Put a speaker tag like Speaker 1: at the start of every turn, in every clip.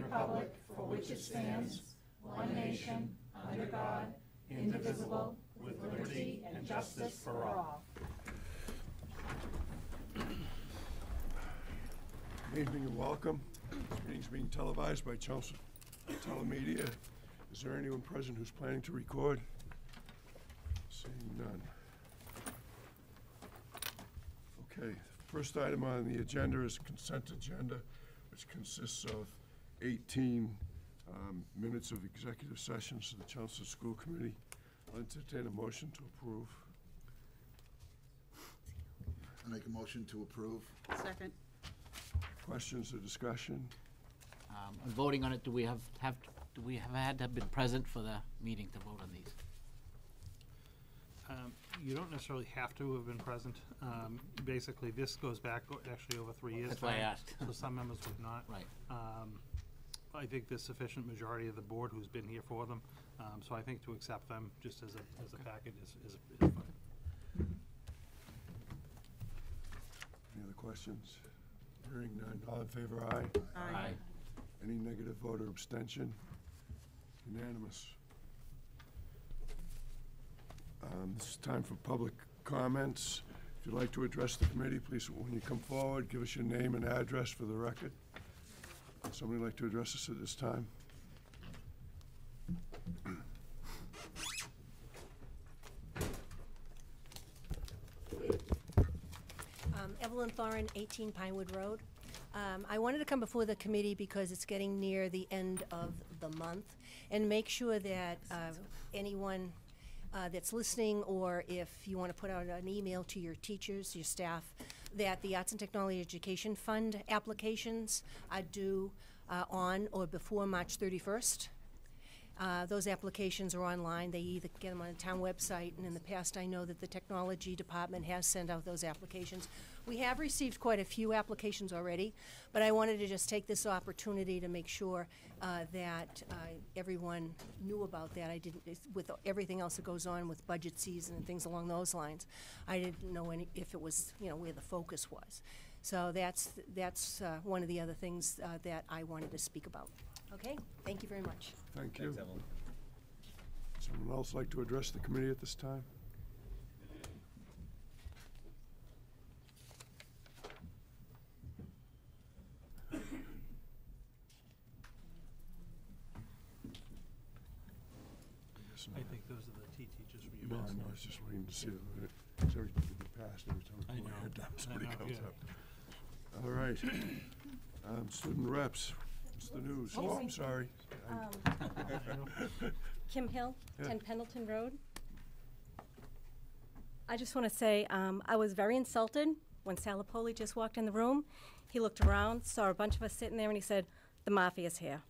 Speaker 1: republic for which it stands, one nation, under God, indivisible, with liberty and justice for all.
Speaker 2: Good evening and welcome. This meeting is being televised by Chelmsford Telemedia. Is there anyone present who's planning to record? Seeing none. Okay, first item on the agenda is consent agenda, which consists of 18 minutes of executive sessions of the Chelmsford School Committee. I'll entertain a motion to approve.
Speaker 3: I make a motion to approve.
Speaker 4: Second.
Speaker 2: Questions or discussion?
Speaker 5: Voting on it, do we have had to have been present for the meeting to vote on these?
Speaker 6: You don't necessarily have to have been present. Basically, this goes back actually over 3 years.
Speaker 5: That's why I asked.
Speaker 6: So some members would not.
Speaker 5: Right.
Speaker 6: I think there's sufficient majority of the board who's been here for them. So I think to accept them just as a packet is fine.
Speaker 2: Any other questions? Hearing none. All in favor, aye.
Speaker 4: Aye.
Speaker 2: Any negative vote or abstention? Unanimous. This is time for public comments. If you'd like to address the committee, please, when you come forward, give us your name and address for the record. Would somebody like to address us at this time?
Speaker 7: Evelyn Thorin, 18 Pinewood Road. I wanted to come before the committee because it's getting near the end of the month and make sure that anyone that's listening, or if you want to put out an email to your teachers, your staff, that the Arts and Technology Education Fund applications are due on or before March 31st. Those applications are online. They either get them on the town website, and in the past I know that the technology department has sent out those applications. We have received quite a few applications already, but I wanted to just take this opportunity to make sure that everyone knew about that. I didn't, with everything else that goes on with budget season and things along those lines, I didn't know if it was, where the focus was. So that's one of the other things that I wanted to speak about. Okay, thank you very much.
Speaker 2: Thank you. Thanks, Evelyn. Someone else like to address the committee at this time?
Speaker 6: I think those are the teachers for you.
Speaker 2: No, I was just waiting to see if it's everything to be passed every time I put my head down, somebody comes up. All right. Student reps. What's the news? Oh, I'm sorry.
Speaker 8: Kim Hill,
Speaker 2: Yeah.
Speaker 8: 10 Pendleton Road. I just want to say I was very insulted when Salapoli just walked in the room. He looked around, saw a bunch of us sitting there, and he said, "The mafia's here."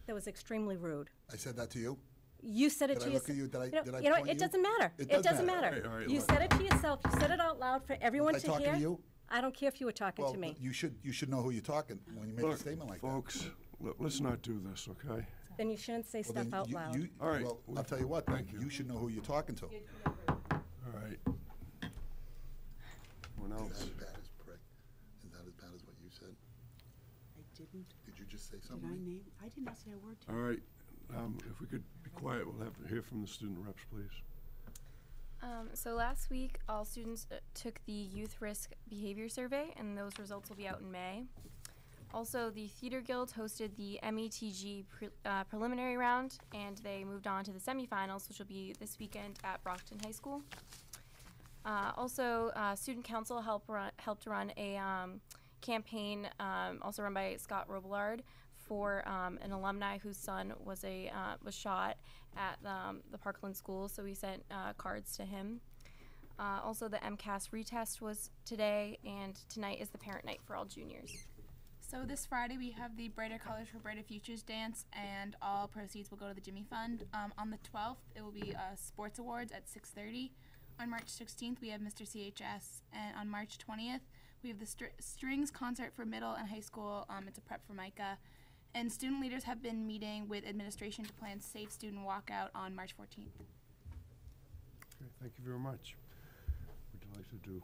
Speaker 8: That was extremely rude.
Speaker 3: I said that to you?
Speaker 8: You said it
Speaker 3: Did
Speaker 8: to
Speaker 3: I look at you?
Speaker 8: yourself.
Speaker 3: Did I
Speaker 8: You know
Speaker 3: point
Speaker 8: what? It
Speaker 3: you?
Speaker 8: doesn't matter.
Speaker 3: It
Speaker 8: It
Speaker 3: does
Speaker 8: doesn't
Speaker 3: matter.
Speaker 8: matter.
Speaker 2: All right,
Speaker 8: You
Speaker 2: look.
Speaker 8: said it to yourself. You said it out loud for everyone
Speaker 3: Was I
Speaker 8: to
Speaker 3: talking
Speaker 8: hear.
Speaker 3: to you?
Speaker 8: I don't care if you were talking
Speaker 3: Well,
Speaker 8: to me.
Speaker 3: you should know who you're talking when you make a statement like
Speaker 2: folks, let's not do this, okay?
Speaker 8: Then you shouldn't say
Speaker 3: that. Well,
Speaker 8: stuff
Speaker 3: then
Speaker 8: out loud.
Speaker 2: All right.
Speaker 3: Well, I'll tell you what,
Speaker 2: Thank you.
Speaker 3: you should know who you're talking to.
Speaker 2: All right. Anyone
Speaker 3: Is
Speaker 2: else?
Speaker 3: that as bad as prick? Is that as bad as what you said?
Speaker 4: I didn't.
Speaker 3: Did you just say
Speaker 4: Did
Speaker 3: something?
Speaker 4: I name? I did not say a word to
Speaker 2: All
Speaker 4: you.
Speaker 2: right. If we could be quiet, we'll have to hear from the student reps, please.
Speaker 9: So last week, all students took the Youth Risk Behavior Survey, and those results will be out in May. Also, the Theater Guild hosted the METG preliminary round, and they moved on to the semifinals, which will be this weekend at Brockton High School. Also, Student Council helped run a campaign, also run by Scott Robillard, for an alumni whose son was shot at the Parkland School, so we sent cards to him. Also, the MCAS retest was today, and tonight is the parent night for all juniors.
Speaker 10: So this Friday we have the Brighter Colors for Brighter Futures dance, and all proceeds will go to the Jimmy Fund. On the 12th, it will be sports awards at 6:30. On March 16th, we have Mr. CHS, and on March 20th, we have the strings concert for middle and high school. It's a prep for Micah. And student leaders have been meeting with administration to plan safe student walkout on March 14th.
Speaker 2: Okay, thank you very much. What would you like to do?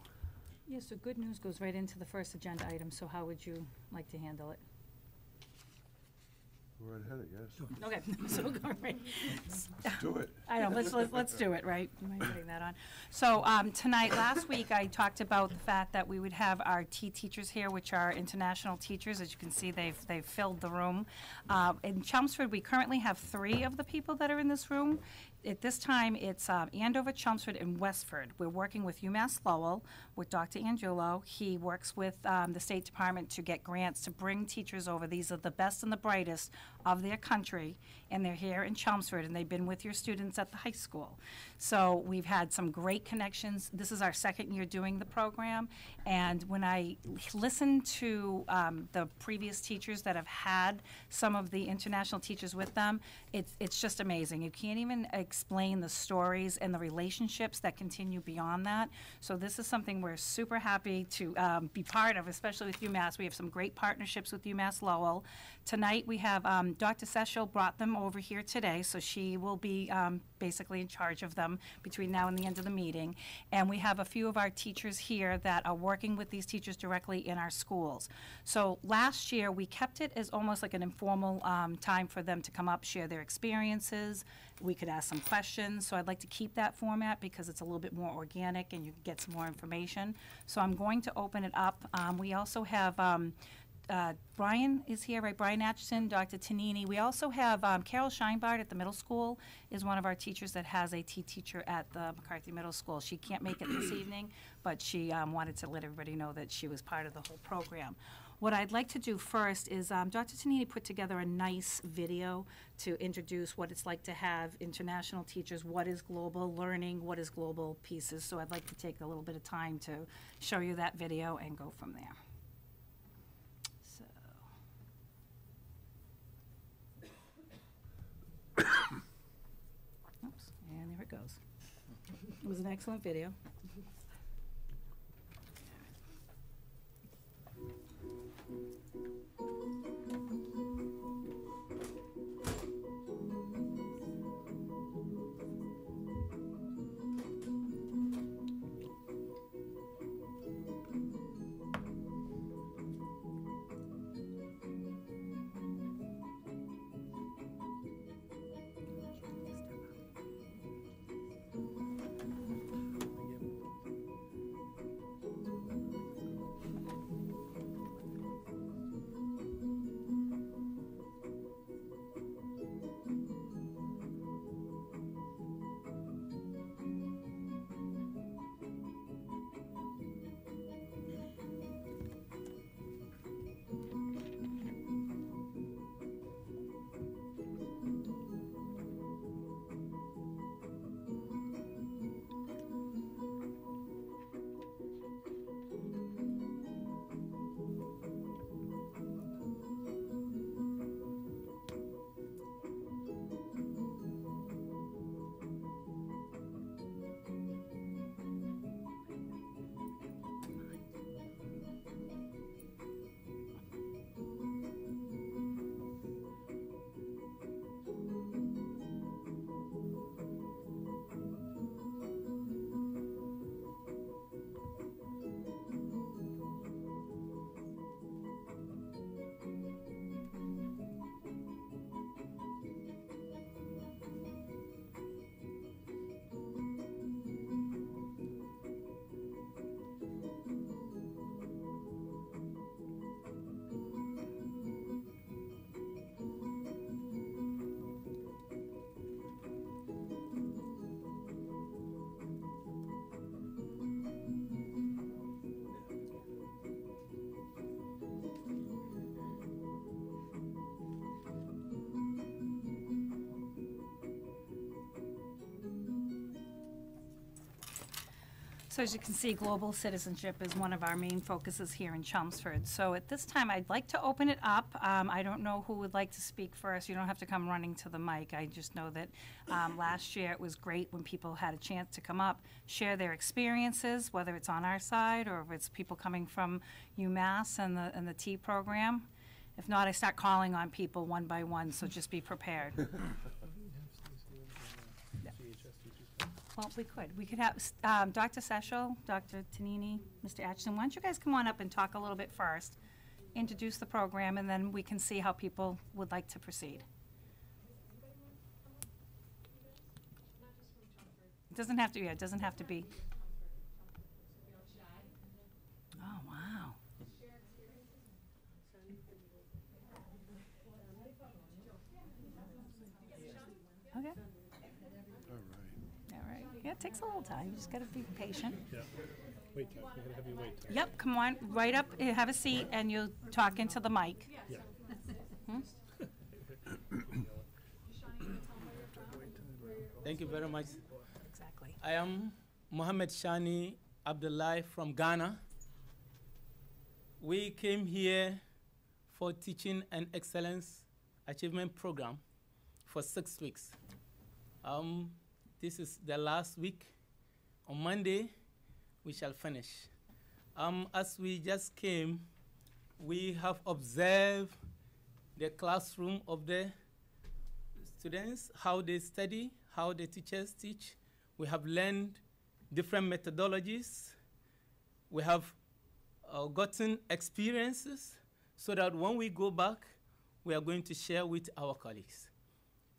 Speaker 11: Yes, so good news goes right into the first agenda item, so how would you like to handle it?
Speaker 2: go right ahead, I guess.
Speaker 11: Okay, so, all right.
Speaker 2: Do it.
Speaker 11: I know, let's do it, right? Am I putting that on? So, tonight, last week, I talked about the fact that we would have our T teachers here, which are international teachers. As you can see, they've filled the room. In Chelmsford, we currently have 3 of the people that are in this room. At this time, it's Andover, Chelmsford, and Westford. We're working with UMass Lowell, with Dr. Angiulo. He works with the State Department to get grants to bring teachers over. These are the best and the brightest of their country, and they're here in Chelmsford, and they've been with your students at the high school. So we've had some great connections. This is our 2nd year doing the program, and when I listen to the previous teachers that have had some of the international teachers with them, it's just amazing. You can't even explain the stories and the relationships that continue beyond that. So this is something we're super happy to be part of, especially with UMass. We have some great partnerships with UMass Lowell. Tonight we have Dr. Seshel brought them over here today, so she will be basically in charge of them between now and the end of the meeting. And we have a few of our teachers here that are working with these teachers directly in our schools. So last year we kept it as almost like an informal time for them to come up, share their experiences. We could ask some questions, so I'd like to keep that format because it's a little bit more organic and you can get some more information. So I'm going to open it up. We also have Brian is here, right? Brian Atchison, Dr. Tanini. We also have Carol Scheinbart at the middle school is one of our teachers that has a T teacher at the McCarthy Middle School. She can't make it this evening, but she wanted to let everybody know that she was part of the whole program. What I'd like to do first is Dr. Tanini put together a nice video to introduce what it's like to have international teachers, what is global learning, what is global pieces. So I'd like to take a little bit of time to show you that video and go from there. So. Oops, and there it goes. It was an excellent video. So as you can see, global citizenship is one of our main focuses here in Chelmsford. So at this time, I'd like to open it up. I don't know who would like to speak first. You don't have to come running to the mic. I just know that last year it was great when people had a chance to come up, share their experiences, whether it's on our side or if it's people coming from UMass and the T program. If not, I start calling on people one by one, so just be prepared. Well, we could. We could have Dr. Seshel, Dr. Tanini, Mr. Atchison. Why don't you guys come on up and talk a little bit first, introduce the program, and then we can see how people would like to proceed. It doesn't have to, yeah, it doesn't have to be. Oh, wow. Okay. All right. Yeah, it takes a little time. You just got to be patient.
Speaker 6: Yeah. Wait, Ted, we're gonna have you wait, Ted.
Speaker 11: Yep, come on, right up, have a seat, and you'll talk into the mic.
Speaker 6: Yeah.
Speaker 12: Thank you very much.
Speaker 11: Exactly.
Speaker 12: I am Mohammed Shani Abdullahi from Ghana. We came here for Teaching and Excellence Achievement Program for 6 weeks. This is the last week. On Monday, we shall finish. As we just came, we have observed the classroom of the students, how they study, how the teachers teach. We have learned different methodologies. We have gotten experiences so that when we go back, we are going to share with our colleagues.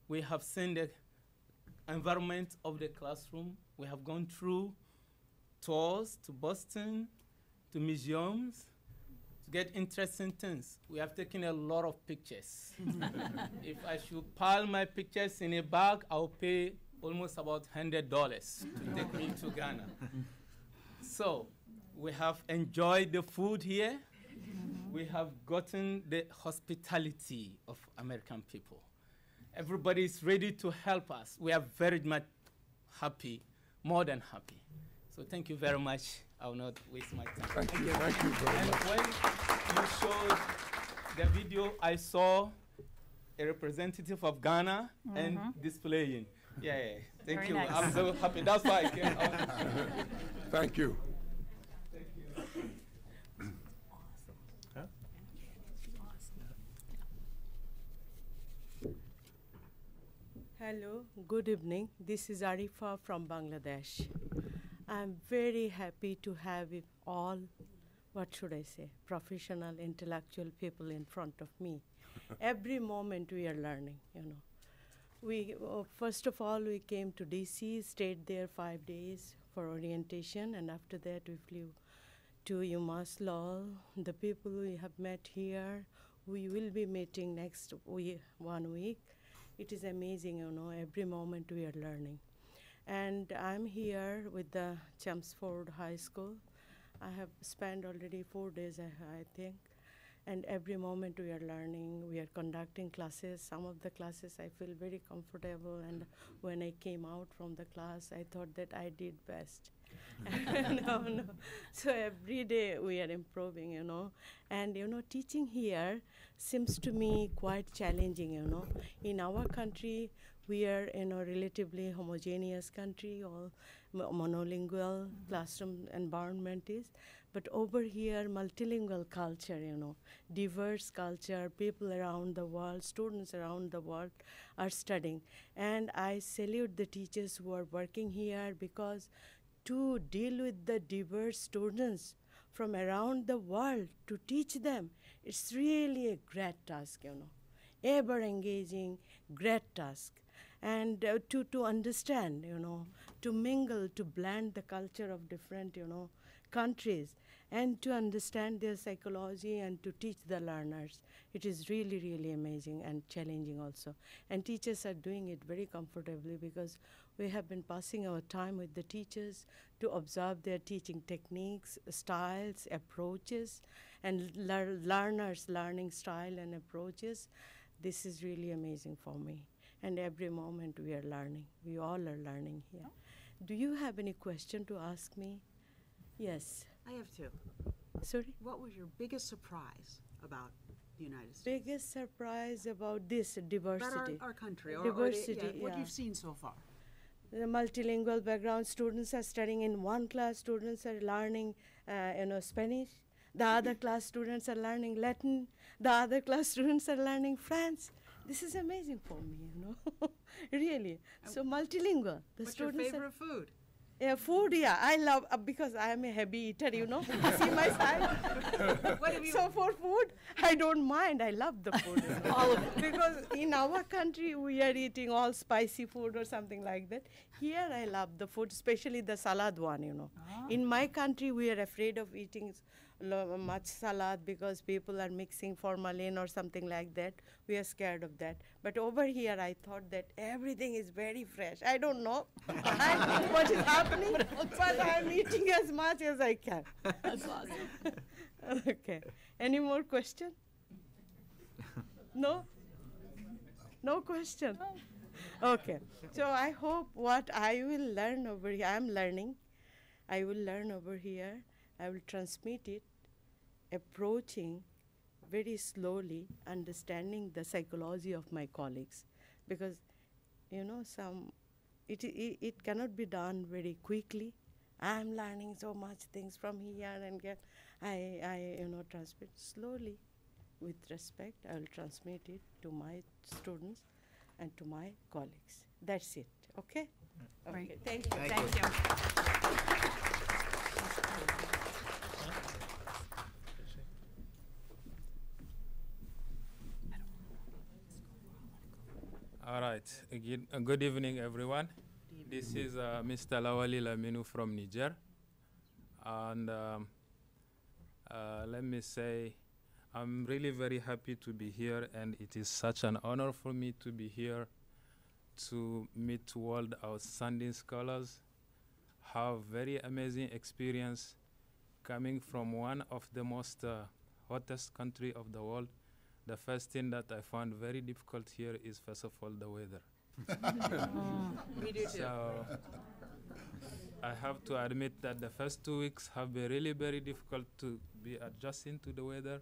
Speaker 12: We have seen the environment of the classroom. We have gone through tours to Boston, to museums, to get interesting things. We have taken a lot of pictures. If I should pile my pictures in a bag, I'll pay almost about $100 to take me to Ghana. So we have enjoyed the food here. We have gotten the hospitality of American people. Everybody is ready to help us. We are very much happy, more than happy. So thank you very much. I will not waste my time.
Speaker 2: Thank you very
Speaker 12: And
Speaker 2: much.
Speaker 12: when you showed the video, I saw a representative of Ghana and displaying. Yeah, thank
Speaker 11: Very
Speaker 12: you.
Speaker 11: nice.
Speaker 12: I'm so happy. That's why I came out.
Speaker 2: Thank you.
Speaker 13: Hello, good evening. This is Arifa from Bangladesh. I'm very happy to have all, what should I say, professional, intellectual people in front of me. Every moment we are learning, you know. We, first of all, we came to DC, stayed there 5 days for orientation, and after that we flew to UMass Lowell. The people we have met here, we will be meeting next 1 week. It is amazing, you know, every moment we are learning. And I'm here with the Chelmsford High School. I have spent already 4 days, I think. And every moment we are learning, we are conducting classes. Some of the classes I feel very comfortable, and when I came out from the class, I thought that I did best. No. So every day we are improving, you know. And, you know, teaching here seems to me quite challenging, you know. In our country, we are in a relatively homogeneous country, all monolingual classroom environment is. But over here, multilingual culture, you know, diverse culture, people around the world, students around the world are studying. And I salute the teachers who are working here, because to deal with the diverse students from around the world, to teach them, it's really a great task, you know, ever engaging, great task. And to understand, you know, to mingle, to blend the culture of different, you know, countries, and to understand their psychology and to teach the learners. It is really, really amazing and challenging also. And teachers are doing it very comfortably, because we have been passing our time with the teachers to observe their teaching techniques, styles, approaches, and learners' learning style and approaches. This is really amazing for me. And every moment we are learning. We all are learning here. Do you have any question to ask me? Yes.
Speaker 4: I have two.
Speaker 13: Sorry?
Speaker 4: What was your biggest surprise about the United States?
Speaker 13: Biggest surprise about this diversity.
Speaker 4: About our country, or
Speaker 13: diversity,
Speaker 4: what
Speaker 13: yeah.
Speaker 4: you've seen so far.
Speaker 13: The multilingual background, students are studying in one class, students are learning you know, Spanish. The other class students are learning Latin. The other class students are learning French. This is amazing for me, you know, really. So multilingual. The
Speaker 4: What's your
Speaker 13: students
Speaker 4: favorite food?
Speaker 13: Yeah, food, yeah, I love, because I am a heavy eater, you know. See my side? So for food, I don't mind. I love the food. You know. All of it. Because in our country, we are eating all spicy food or something like that. Here, I love the food, especially the salad one, you know. In my country, we are afraid of eating much salad because people are mixing formalin or something like that. We are scared of that. But over here, I thought that everything is very fresh. I don't know what is happening, but I'm eating as much as I can.
Speaker 11: That's awesome.
Speaker 13: Okay. Any more question? No? No question? Okay. So I hope what I will learn over here, I'm learning. I will learn over here. I will transmit it, approaching very slowly, understanding the psychology of my colleagues. Because, you know, it cannot be done very quickly. I'm learning so much things from here and I transmit slowly. With respect, I will transmit it to my students and to my colleagues. That's it, okay?
Speaker 11: Great.
Speaker 13: Okay, thank you.
Speaker 11: Thank you.
Speaker 14: All right. Again, good evening, everyone. This is Mr. Lawali Laminu from Niger. And let me say, I'm really very happy to be here, and it is such an honor for me to be here to meet world outstanding scholars, have very amazing experience coming from one of the most hottest country of the world. The first thing that I found very difficult here is, first of all, the weather.
Speaker 4: Me too.
Speaker 14: So I have to admit that the first 2 weeks have been really very difficult to be adjusting to the weather,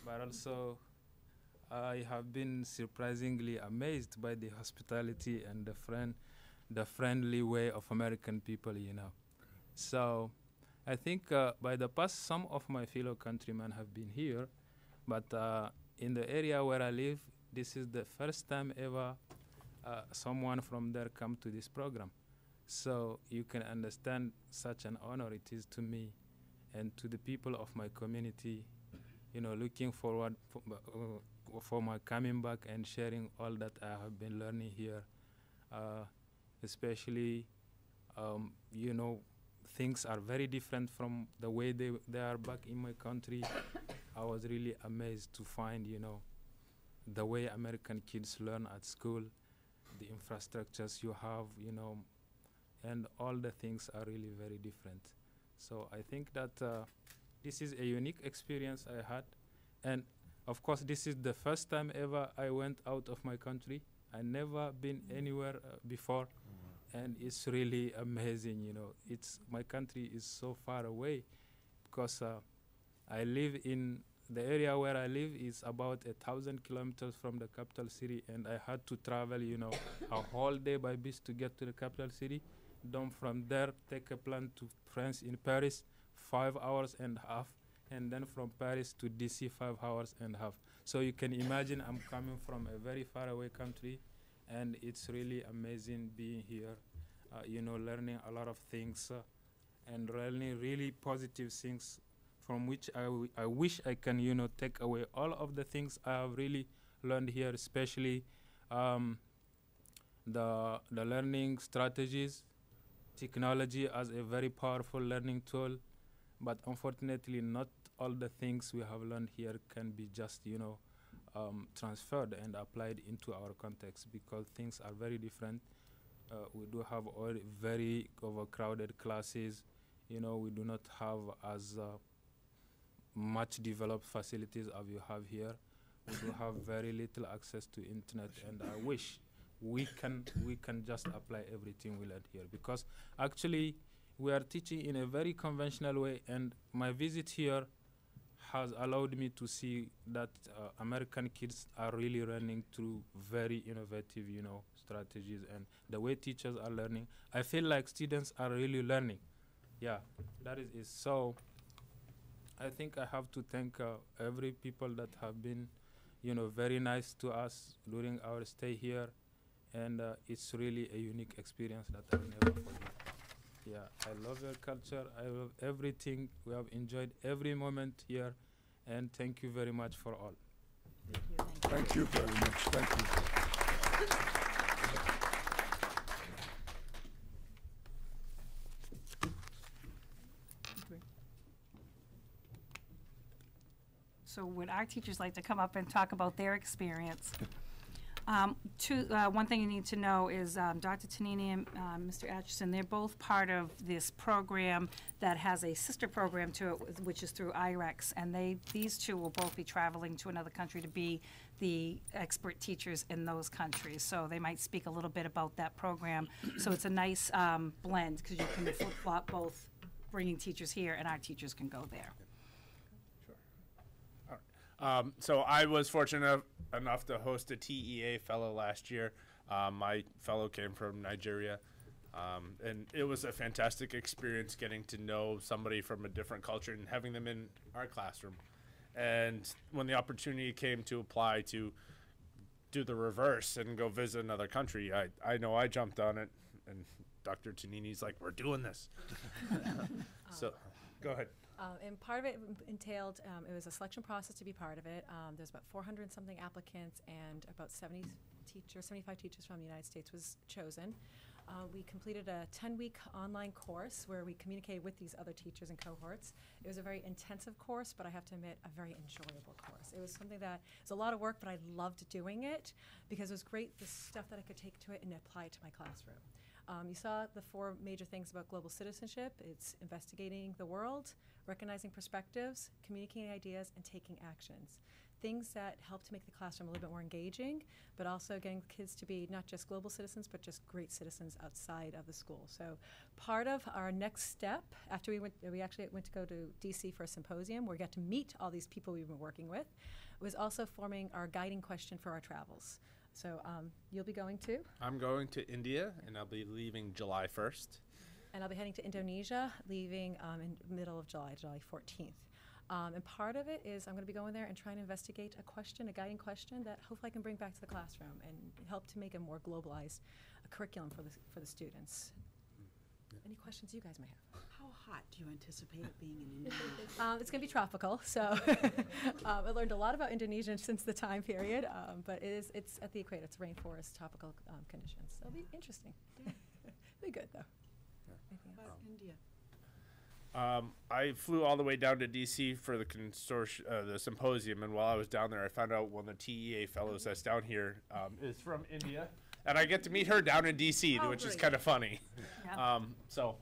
Speaker 14: but also I have been surprisingly amazed by the hospitality and the friendly way of American people, you know. So I think by the past, some of my fellow countrymen have been here, but in the area where I live, this is the first time ever someone from there come to this program. So you can understand such an honor it is to me and to the people of my community, you know, looking forward for my coming back and sharing all that I have been learning here, especially, you know, things are very different from the way they are back in my country. I was really amazed to find, you know, the way American kids learn at school, the infrastructures you have, you know, and all the things are really very different. So I think that this is a unique experience I had. And of course, this is the first time ever I went out of my country. I never been anywhere before. And it's really amazing, you know. My country is so far away because I live in the area where I live is about 1,000 kilometers from the capital city, and I had to travel, you know, a whole day by bus to get to the capital city. Then from there, take a plane to France in Paris, 5 hours and a half, and then from Paris to DC, 5 hours and a half. So you can imagine I'm coming from a very far away country, and it's really amazing being here, you know, learning a lot of things and learning really positive things from which I wish I can, you know, take away all of the things I have really learned here, especially the learning strategies, technology as a very powerful learning tool, but unfortunately not all the things we have learned here can be just, you know, transferred and applied into our context because things are very different. We do have all very overcrowded classes. You know, we do not have as much developed facilities as you have here. We do have very little access to internet, and I wish we can just apply everything we learned here, because actually we are teaching in a very conventional way, and my visit here has allowed me to see that American kids are really running through very innovative, you know, strategies, and the way teachers are learning, I feel like students are really learning. Yeah, that is so. I think I have to thank every people that have been, you know, very nice to us during our stay here, and it's really a unique experience that I'll never forget. Yeah, I love your culture. I love everything. We have enjoyed every moment here, and thank you very much for all.
Speaker 2: Thank you very much. Thank you.
Speaker 11: So would our teachers like to come up and talk about their experience? One thing you need to know is Dr. Tanini and Mr. Atchison, they're both part of this program that has a sister program to it, which is through IREX, and these two will both be traveling to another country to be the expert teachers in those countries. So they might speak a little bit about that program. So it's a nice blend, because you can flip-flop both bringing teachers here, and our teachers can go there.
Speaker 15: So I was fortunate enough to host a TEA fellow last year. My fellow came from Nigeria, and it was a fantastic experience getting to know somebody from a different culture and having them in our classroom. And when the opportunity came to apply to do the reverse and go visit another country, I know I jumped on it, and Dr. Tanini's like, we're doing this. So go ahead.
Speaker 16: And part of it entailed, it was a selection process to be part of it. There's about 400 something applicants, and about 75 teachers from the United States was chosen. We completed a 10-week online course where we communicated with these other teachers and cohorts. It was a very intensive course, but I have to admit, a very enjoyable course. It was something that, it was a lot of work, but I loved doing it because it was great, the stuff that I could take to it and apply it to my classroom. You saw the 4 major things about global citizenship. It's investigating the world, recognizing perspectives, communicating ideas, and taking actions. Things that help to make the classroom a little bit more engaging, but also getting kids to be not just global citizens, but just great citizens outside of the school. So part of our next step, after we actually went to go to DC for a symposium where we got to meet all these people we've been working with, was also forming our guiding question for our travels. So you'll be going to?
Speaker 15: I'm going to India, and I'll be leaving July 1st.
Speaker 16: And I'll be heading to Indonesia, leaving in middle of July, July 14th. And part of it is I'm going to be going there and trying to investigate a guiding question that hopefully I can bring back to the classroom and help to make a more globalized curriculum for the students. Any questions you guys may have?
Speaker 4: How hot do you anticipate it being in Indonesia?
Speaker 16: It's going to be tropical, so I learned a lot about Indonesia since the time period, but it's at the equator. It's rainforest, tropical conditions. So it'll be interesting. It'll be good, though.
Speaker 4: About India.
Speaker 15: I flew all the way down to DC for the the symposium, and while I was down there, I found out one of the TEA fellows that's down here is from India, and I get to meet her down in DC, which is kind of funny.
Speaker 11: Yeah.
Speaker 15: So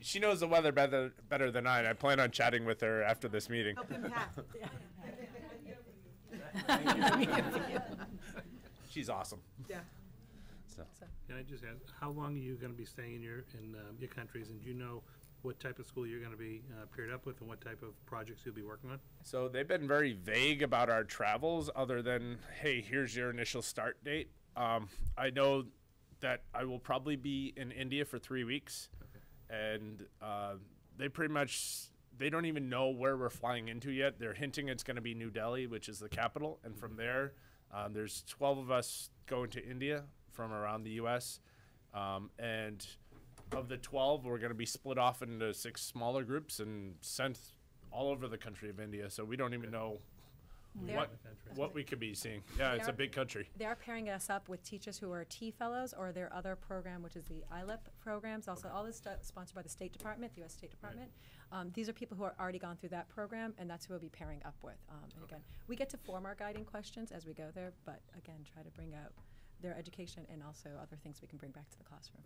Speaker 15: she knows the weather better than I, and I plan on chatting with her after this meeting.
Speaker 4: Help him pack.
Speaker 15: She's awesome.
Speaker 4: Yeah.
Speaker 15: So.
Speaker 6: Can I just ask, how long are you going to be staying in your countries, and do you know what type of school you're going to be paired up with and what type of projects you'll be working on?
Speaker 15: So they've been very vague about our travels other than, hey, here's your initial start date. I know that I will probably be in India for 3 weeks, and they don't even know where we're flying into yet. They're hinting it's going to be New Delhi, which is the capital, and from there, there's 12 of us going to India from around the U.S., and of the 12, we're going to be split off into 6 smaller groups and sent all over the country of India, so we don't even know what we could be seeing. Yeah, it's a big country.
Speaker 16: They are pairing us up with teachers who are T fellows or their other program, which is the ILEP programs. Also, all this stuff sponsored by the State Department, the U.S. State Department. Right. These are people who are already gone through that program, and that's who we'll be pairing up with. And again, we get to form our guiding questions as we go there, but again, try to bring out their education and also other things we can bring back to the classroom.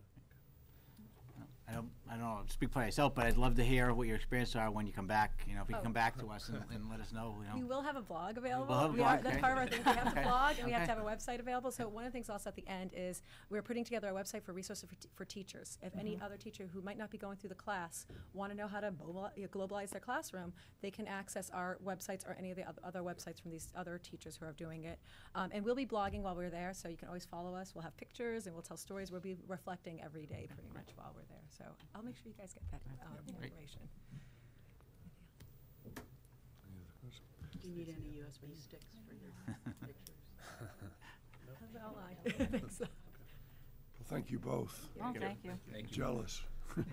Speaker 5: I don't know, speak for myself, but I'd love to hear what your experiences are when you come back. You know, if you can come back to us and let us know. You know.
Speaker 16: We will have a blog available.
Speaker 5: We'll have a blog,
Speaker 16: That's
Speaker 5: okay.
Speaker 16: part of our thing. We have to blog, and we have
Speaker 5: Okay.
Speaker 16: to have a website available. So one of the things also at the end is we're putting together a website for resources for teachers. If any other teacher who might not be going through the class want to know how to globalize their classroom, they can access our websites or any of the other websites from these other teachers who are doing it. And we'll be blogging while we're there, so you can always follow us. We'll have pictures, and we'll tell stories. We'll be reflecting every day pretty much while we're there. So I'll make sure you guys get that information.
Speaker 4: Do you need any USB sticks for your pictures?
Speaker 16: I think so.
Speaker 3: Well,
Speaker 2: Thank you both.
Speaker 11: Oh, thank you.
Speaker 2: Jealous.
Speaker 11: We can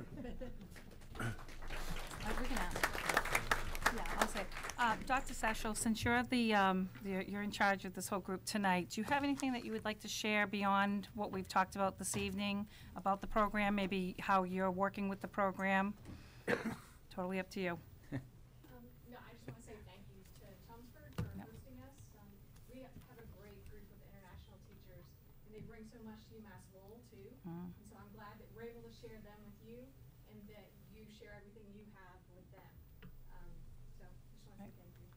Speaker 11: yeah, I'll say. Dr. Sashel, since you're you're in charge of this whole group tonight, do you have anything that you would like to share beyond what we've talked about this evening about the program? Maybe how you're working with the program? Totally up to you.
Speaker 17: No, I just want to say thank you to Chelmsford for hosting us. We have a great group of international teachers, and they bring so much to UMass Lowell too. And so I'm glad that we're able to share them with you, and that you share everything you have with them. So just want to say thank you.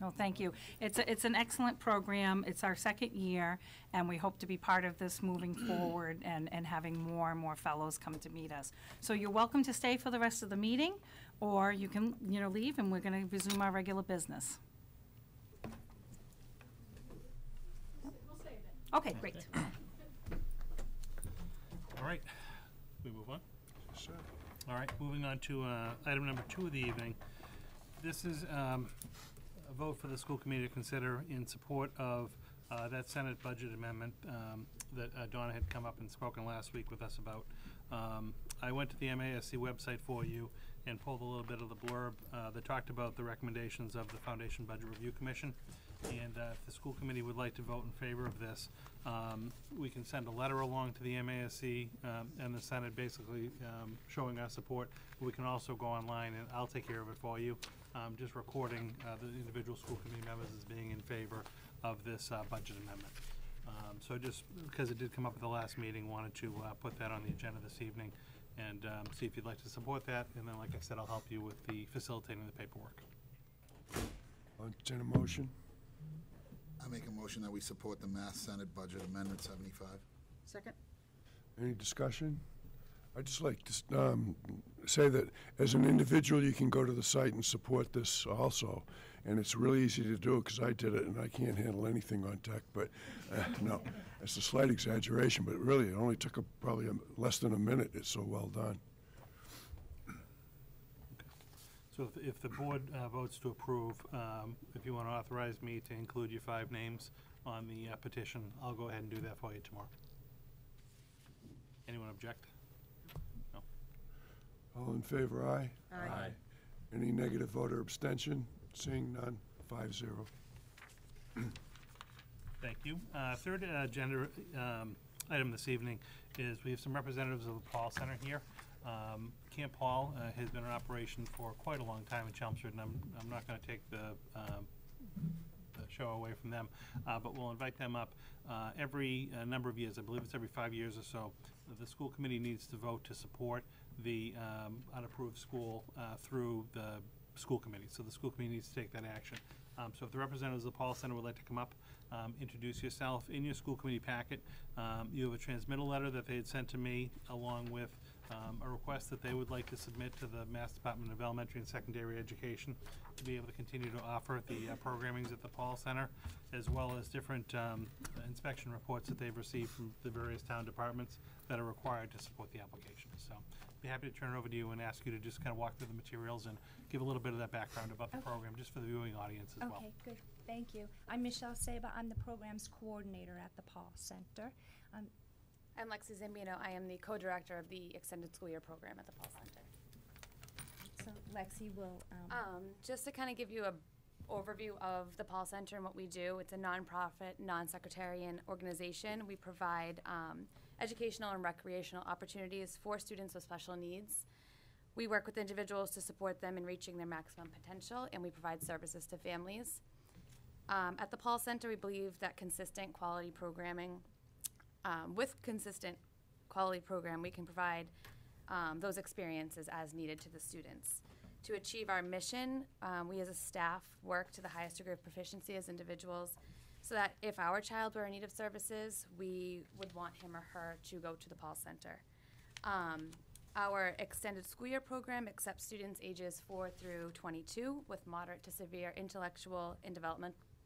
Speaker 11: No, thank you. It's an excellent program. It's our second year, and we hope to be part of this moving forward and having more and more fellows come to meet us. So you're welcome to stay for the rest of the meeting, or you can, leave, and we're going to resume our regular business.
Speaker 17: We'll save it.
Speaker 11: Okay, great.
Speaker 6: All right, we move on.
Speaker 2: Sure.
Speaker 6: All right, moving on to item number 2 of the evening. This is a vote for the school committee to consider in support of that Senate budget amendment that Donna had come up and spoken last week with us about. I went to the MASC website for you and pulled a little bit of the blurb that talked about the recommendations of the Foundation Budget Review Commission. And if the school committee would like to vote in favor of this, we can send a letter along to the MASC and the Senate basically showing our support. We can also go online, and I'll take care of it for you, just recording the individual school committee members as being in favor of this budget amendment. So just because it did come up at the last meeting, wanted to put that on the agenda this evening and see if you'd like to support that. And then, like I said, I'll help you with the facilitating the paperwork.
Speaker 2: I'll entertain a motion.
Speaker 3: I make a motion that we support the Mass Senate Budget Amendment 75.
Speaker 4: Second?
Speaker 2: Any discussion? I'd just like to say that as an individual, you can go to the site and support this also. And it's really easy to do because I did it and I can't handle anything on tech. But no, it's a slight exaggeration, but really it only took probably less than a minute. It's so well done.
Speaker 6: So if the board votes to approve, if you want to authorize me to include your 5 names on the petition, I'll go ahead and do that for you tomorrow. Anyone object? No.
Speaker 2: All in favor, aye?
Speaker 4: Aye.
Speaker 2: Any negative vote or abstention? Seeing none, 5-0.
Speaker 6: Thank you. Third agenda item this evening is we have some representatives of the Paul Center here. Camp Paul has been in operation for quite a long time in Chelmsford, and I'm not going to take the show away from them, but we'll invite them up every number of years. I believe it's every 5 years or so. The school committee needs to vote to support the unapproved school through the school committee. So the school committee needs to take that action. So if the representatives of the Paul Center would like to come up, introduce yourself. In your school committee packet, you have a transmittal letter that they had sent to me along with a request that they would like to submit to the Mass Department of Elementary and Secondary Education to be able to continue to offer the programmings at the Paul Center, as well as different inspection reports that they've received from the various town departments that are required to support the application. So I'd be happy to turn it over to you and ask you to just kind of walk through the materials and give a little bit of that background about the program, just for the viewing audience as well.
Speaker 18: Okay, good. Thank you. I'm Michelle Saba. I'm the programs coordinator at the Paul Center.
Speaker 9: I'm Lexi Zambino. I am the co-director of the Extended School Year program at the Paul Center.
Speaker 18: So Lexi will...
Speaker 9: just to kind of give you an overview of the Paul Center and what we do, it's a nonprofit, non-sectarian organization. We provide educational and recreational opportunities for students with special needs. We work with individuals to support them in reaching their maximum potential, and we provide services to families. At the Paul Center, we believe that consistent quality programming, with consistent quality program, we can provide those experiences as needed to the students. To achieve our mission, we as a staff work to the highest degree of proficiency as individuals, so that if our child were in need of services, we would want him or her to go to the Paul Center. Our extended school year program accepts students ages 4 through 22 with moderate to severe intellectual and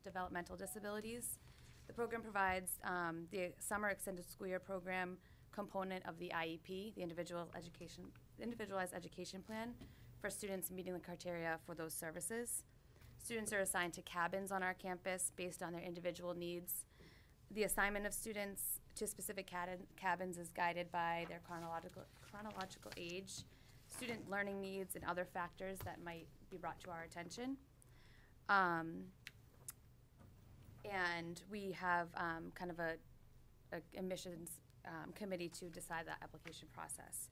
Speaker 9: developmental disabilities. The program provides the summer extended school year program component of the IEP, the individualized education plan, for students meeting the criteria for those services. Students are assigned to cabins on our campus based on their individual needs. The assignment of students to specific cabins is guided by their chronological age, student learning needs, and other factors that might be brought to our attention. And we have kind of a admissions committee to decide that application process.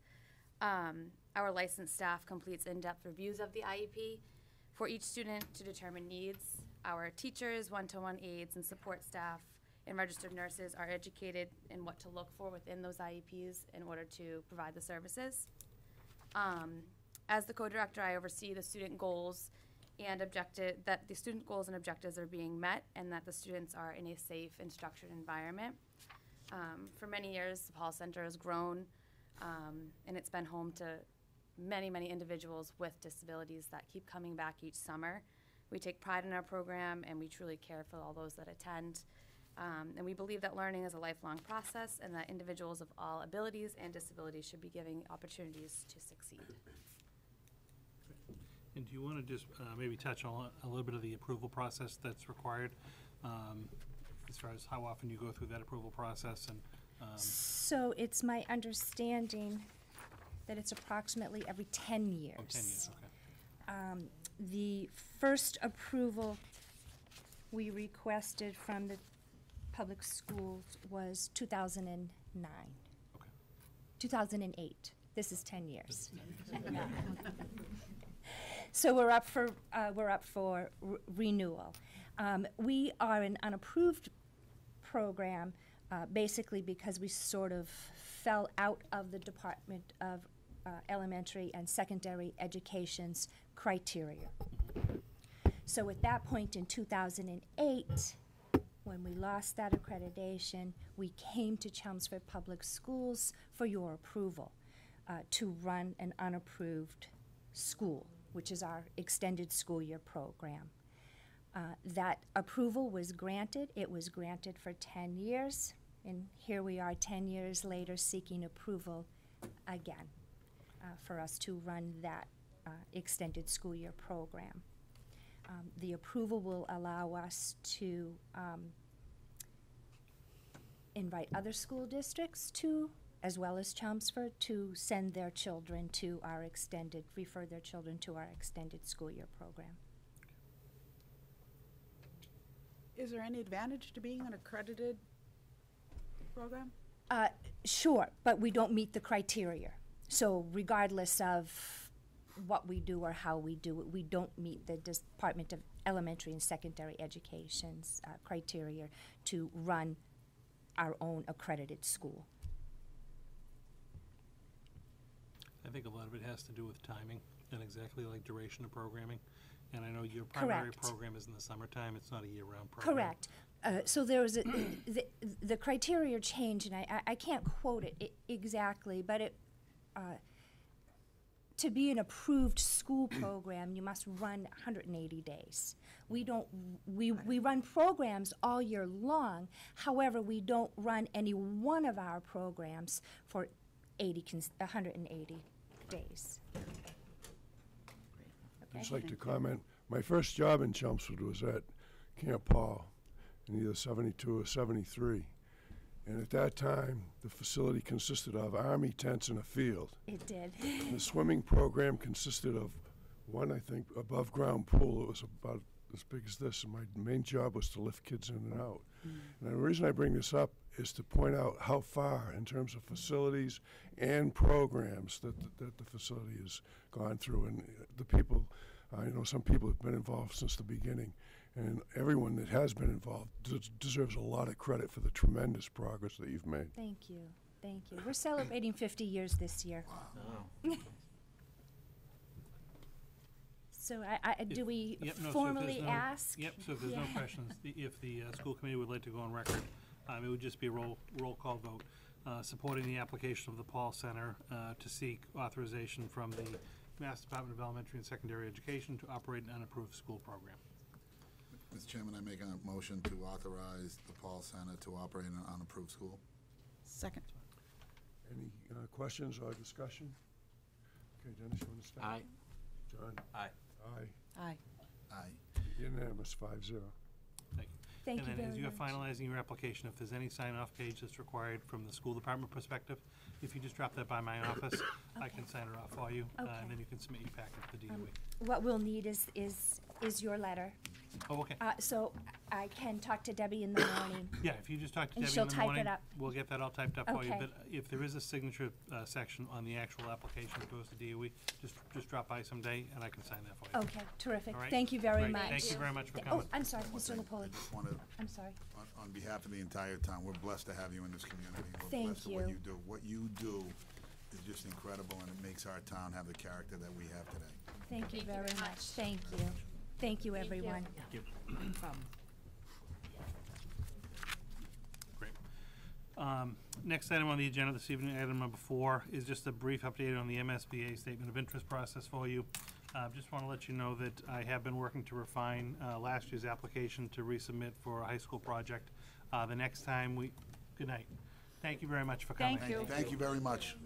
Speaker 9: Our licensed staff completes in-depth reviews of the IEP for each student to determine needs. Our teachers, one-to-one aides, and support staff and registered nurses are educated in what to look for within those IEPs in order to provide the services. As the co-director, I oversee the student goals and that the student goals and objectives are being met and that the students are in a safe and structured environment. For many years, the Paul Center has grown, and it's been home to many, many individuals with disabilities that keep coming back each summer. We take pride in our program, and we truly care for all those that attend. And we believe that learning is a lifelong process and that individuals of all abilities and disabilities should be given opportunities to succeed.
Speaker 6: And do you want to just maybe touch on a little bit of the approval process that's required, as far as how often you go through that approval process? And
Speaker 18: So it's my understanding that it's approximately every 10 years.
Speaker 6: 10 years, okay.
Speaker 18: The first approval we requested from the public schools was 2009.
Speaker 6: Okay.
Speaker 18: 2008. This is 10 years. So we're up for renewal. We are an unapproved program, basically because we sort of fell out of the Department of Elementary and Secondary Education's criteria. So at that point in 2008, when we lost that accreditation, we came to Chelmsford Public Schools for your approval to run an unapproved school, which is our extended school year program. That approval was granted. It was granted for 10 years, and here we are 10 years later seeking approval again for us to run that extended school year program. The approval will allow us to invite other school districts to, as well as Chelmsford, to send their children to our refer their children to our extended school year program.
Speaker 4: Is there any advantage to being an accredited program?
Speaker 18: Sure, but we don't meet the criteria. So regardless of what we do or how we do it, we don't meet the Department of Elementary and Secondary Education's criteria to run our own accredited school.
Speaker 6: I think a lot of it has to do with timing and exactly like duration of programming. And I know your primary
Speaker 18: Correct.
Speaker 6: program is in the summertime. It's not a year-round program.
Speaker 18: Correct. So there was the criteria change, and I can't quote it exactly, but it to be an approved school program, you must run 180 days. We run programs all year long. However, we don't run any one of our programs for 180 days.
Speaker 2: I'd just like to comment. My first job in Chelmsford was at Camp Paul in either 72 or 73. And at that time, the facility consisted of Army tents and a field.
Speaker 18: It did.
Speaker 2: And the swimming program consisted of one, I think, above-ground pool. It was about as big as this, and my main job was to lift kids in and out. And the reason I bring this up is to point out how far, in terms of facilities and programs, that the facility has gone through. And the people, I know some people have been involved since the beginning, and everyone that has been involved deserves a lot of credit for the tremendous progress that you've made.
Speaker 18: Thank you. Thank you. We're celebrating 50 years this year.
Speaker 6: Wow.
Speaker 18: So do we
Speaker 6: Yep, no, so if
Speaker 18: formally
Speaker 6: there's no-
Speaker 18: ask?
Speaker 6: Yep, so if there's no questions, if the school committee would like to go on record, it would just be a roll call vote, supporting the application of the Paul Center to seek authorization from the Mass Department of Elementary and Secondary Education to operate an unapproved school program.
Speaker 3: Mr. Chairman, I make a motion to authorize the Paul Center to operate an unapproved school.
Speaker 4: Second.
Speaker 2: Any questions or discussion? Okay, Dennis, you want to start?
Speaker 5: Aye.
Speaker 2: John?
Speaker 5: Aye.
Speaker 2: Aye.
Speaker 4: Aye.
Speaker 3: Aye.
Speaker 2: Unanimous, 5-0.
Speaker 6: Thank you.
Speaker 18: Thank you
Speaker 6: And then as
Speaker 18: very
Speaker 6: you're
Speaker 18: much.
Speaker 6: finalizing your application, if there's any sign-off page that's required from the school department perspective, if you just drop that by my office, I can sign it off for you,
Speaker 18: Okay.
Speaker 6: and then you can submit your packet to the DOE.
Speaker 18: What we'll need is your letter.
Speaker 6: Oh, okay.
Speaker 18: So I can talk to Debbie in the morning.
Speaker 6: Yeah, if you just talk to
Speaker 18: And
Speaker 6: Debbie
Speaker 18: she'll
Speaker 6: in the
Speaker 18: type it
Speaker 6: morning,
Speaker 18: up.
Speaker 6: we'll get that all typed up for you.
Speaker 18: Okay.
Speaker 6: But if there is a signature section on the actual application that goes to DOE, just drop by someday and I can sign that for you.
Speaker 18: Okay, terrific.
Speaker 6: All right?
Speaker 18: Thank you very
Speaker 6: Great.
Speaker 18: much.
Speaker 6: Thank you very much for
Speaker 18: Oh,
Speaker 6: coming.
Speaker 18: I'm sorry, Mr.
Speaker 3: I
Speaker 18: Napoli.
Speaker 3: just wanted,
Speaker 18: I'm sorry.
Speaker 3: on behalf of the entire town, we're blessed to have you in this community. We're
Speaker 18: Thank
Speaker 3: blessed with what
Speaker 18: you.
Speaker 3: you do. What you do is just incredible, and it makes our town have the character that we have today.
Speaker 18: Thank you very much. Thank you. Thank you, everyone.
Speaker 6: Thank you. Great. Next item on the agenda this evening, item number 4, is just a brief update on the MSBA statement of interest process for you. Just want to let you know that I have been working to refine last year's application to resubmit for a high school project. The next time we, good night. Thank you very much for coming.
Speaker 11: Thank you.
Speaker 3: Thank you very much.